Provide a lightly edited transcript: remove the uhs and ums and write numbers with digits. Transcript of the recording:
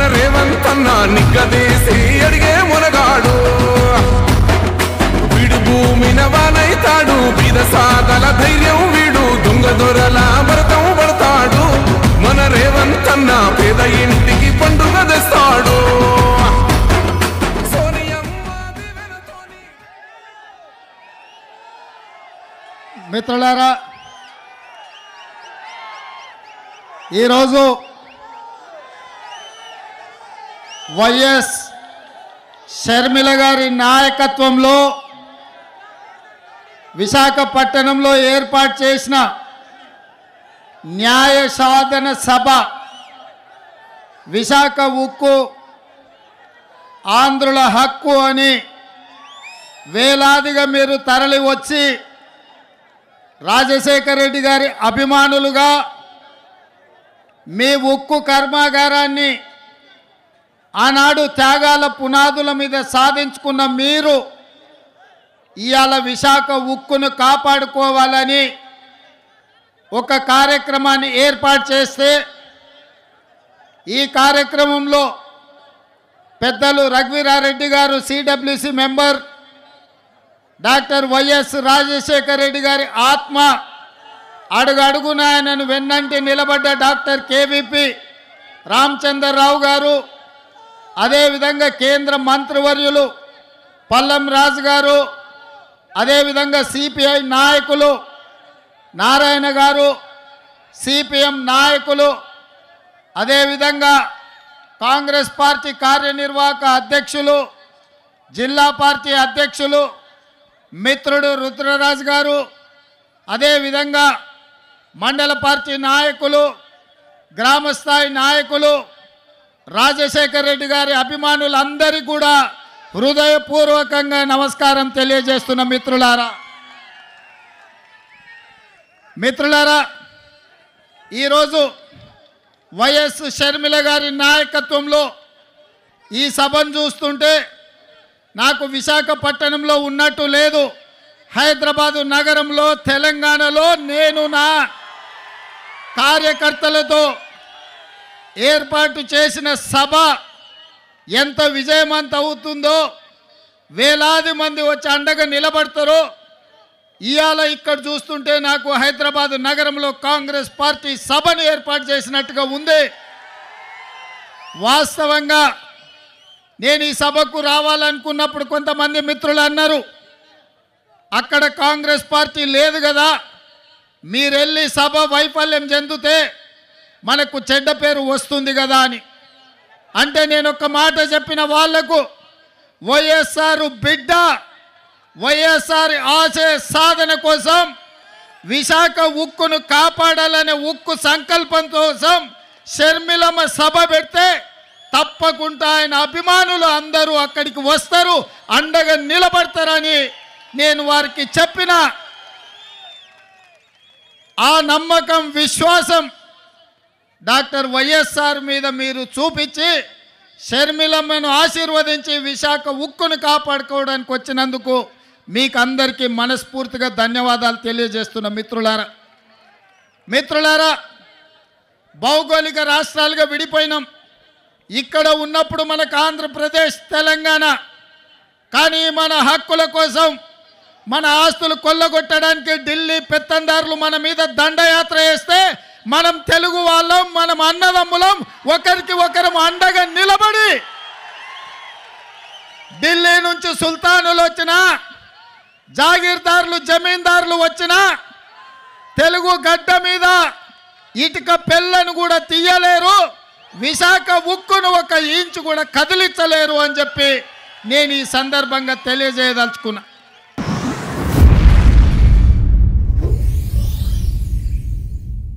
మన రేవంత్ అన్న నిగ్గదీసి అడిగే మునగాడు వీడు భూమిన వానైతాడు బీద సాగల ధైర్యం వీడు దొంగ దొరల భరతం పడతాడు మన రేవంత్ అన్న పేద ఇంటికి పండుగ తెస్తాడు మిత్రులారా ఈరోజు వైఎస్ షర్మిల గారి నాయకత్వంలో విశాఖపట్నంలో ఏర్పాటు చేసిన న్యాయ సాధన సభ విశాఖ ఉక్కు ఆంధ్రుల హక్కు అని వేలాదిగా మీరు తరలి వచ్చి రాజశేఖర రెడ్డి గారి అభిమానులుగా మీ ఉక్కు కర్మాగారాన్ని ఆనాడు త్యాగాల పునాదుల మీద సాధించుకున్న మీరు ఇవాళ విశాఖ ఉక్కును కాపాడుకోవాలని ఒక కార్యక్రమాన్ని ఏర్పాటు చేస్తే ఈ కార్యక్రమంలో పెద్దలు రఘువీరారెడ్డి గారు CWC member doctor YS Rajasekhara Reddy గారి ఆత్మ అడుగడుగున ఆయనను వెన్నంటి నిలబడ్డ డాక్టర్ కేవీపీ రామచంద్రరావు గారు అదేవిధంగా కేంద్ర మంత్రివర్యులు పల్లం రాజు గారు అదేవిధంగా సిపిఐ నాయకులు నారాయణ గారు సిపిఎం నాయకులు అదేవిధంగా కాంగ్రెస్ పార్టీ కార్యనిర్వాహక అధ్యక్షులు జిల్లా పార్టీ అధ్యక్షులు మిత్రుడు రుద్రరాజు గారు అదేవిధంగా మండల పార్టీ నాయకులు గ్రామస్థాయి నాయకులు రాజశేఖర రెడ్డి గారి అభిమానులందరికీ కూడా హృదయపూర్వకంగా నమస్కారం తెలియజేస్తున్న మిత్రులారా ఈరోజు వైఎస్ షర్మిల గారి నాయకత్వంలో ఈ సభను చూస్తుంటే నాకు విశాఖపట్నంలో ఉన్నట్టు లేదు హైదరాబాదు నగరంలో తెలంగాణలో నేను నా కార్యకర్తలతో ఏర్పాటు చేసిన సభ ఎంత విజయవంతం అవుతుందో వేలాది మంది వచ్చి అండగా నిలబడతారో ఇవాళ ఇక్కడ చూస్తుంటే నాకు హైదరాబాదు నగరంలో కాంగ్రెస్ పార్టీ సభను ఏర్పాటు చేసినట్టుగా ఉంది వాస్తవంగా నేను ఈ సభకు రావాలనుకున్నప్పుడు కొంతమంది మిత్రులు అన్నారు అక్కడ కాంగ్రెస్ పార్టీ లేదు కదా మీరెళ్ళి సభ వైఫల్యం చెందితే మనకు చెడ్డ పేరు వస్తుంది కదా అని అంటే నేను ఒక మాట చెప్పిన వాళ్లకు వైఎస్ఆర్ బిడ్డ వైఎస్ఆర్ ఆశయ సాధన కోసం విశాఖ ఉక్కును కాపాడాలనే ఉక్కు సంకల్పం కోసం షర్మిలమ్మ సభ పెడితే తప్పకుండా ఆయన అభిమానులు అందరూ అక్కడికి వస్తారు అండగా నిలబడతారని నేను వారికి చెప్పిన ఆ నమ్మకం విశ్వాసం డాక్టర్ వైఎస్ఆర్ మీద మీరు చూపించి షర్మిలమ్మను ఆశీర్వదించి విశాఖ ఉక్కును కాపాడుకోవడానికి వచ్చినందుకు మీకు అందరికీ మనస్ఫూర్తిగా ధన్యవాదాలు తెలియజేస్తున్న మిత్రులారా భౌగోళిక రాష్ట్రాలుగా విడిపోయినాం ఇక్కడ ఉన్నప్పుడు మనకు ఆంధ్రప్రదేశ్ తెలంగాణ కానీ మన హక్కుల కోసం మన ఆస్తులు కొల్లగొట్టడానికి ఢిల్లీ పెత్తందారులు మన మీద దండయాత్ర చేస్తే మనం తెలుగు వాళ్ళం మనం అన్నదమ్ములం ఒకరికి ఒకరం అండగా నిలబడి ఢిల్లీ నుంచి సుల్తానులు వచ్చినా జాగీర్దారులు జమీందారులు వచ్చినా తెలుగు గడ్డ మీద ఇటుక పెళ్ళను కూడా తీయలేరు విశాఖ ఉక్కును ఒక ఇంచు కూడా కదిలించలేరు అని చెప్పి నేను ఈ సందర్భంగా తెలియజేయదలుచుకున్నా